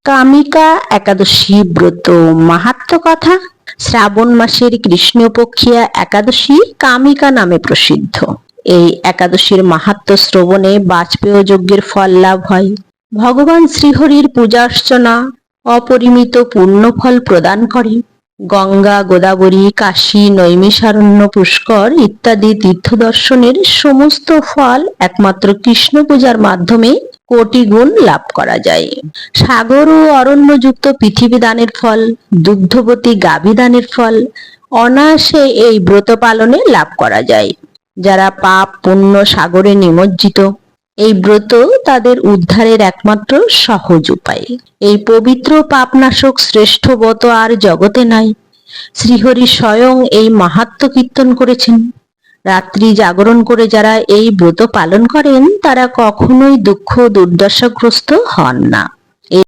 কামিকা একাদশী ব্রত মাহাত্ম্য কথা। শ্রাবণ মাসের কৃষ্ণপক্ষিয়া একাদশী কামিকা নামে প্রসিদ্ধ। এই একাদশীর মাহাত্ম্য শ্রবণে বাজপেয় যজ্ঞের ফল লাভ হয়। ভগবান শ্রীহরির পূজার্চনা অপরিমিত পুণ্যফল প্রদান করে। গঙ্গা, গোদাবরী, কাশী, নৈমিষারণ্য, পুষ্কর ইত্যাদি তীর্থ দর্শনের সমস্ত ফল একমাত্র কৃষ্ণ পূজার মাধ্যমে কোটি গুণ লাভ করা যায়। সাগর ও অরণ্যযুক্ত পৃথিবী দানের ফল, দুগ্ধবতী গাভী দানের ফল অনায়াসে এই ব্রত পালনে লাভ করা যায়। যারা পাপ পুণ্য সাগরে নিমজ্জিত, এই ব্রত তাদের উদ্ধারের একমাত্র সহজ উপায়। এই পবিত্র পাপনাশক শ্রেষ্ঠ ব্রত আর জগতে নাই। শ্রীহরি স্বয়ং এই মাহাত্ম্য কীর্তন করেছেন। রাত্রি জাগরণ করে যারা এই ব্রত পালন করেন তারা কখনোই দুঃখ দুর্দশাগ্রস্ত হন না।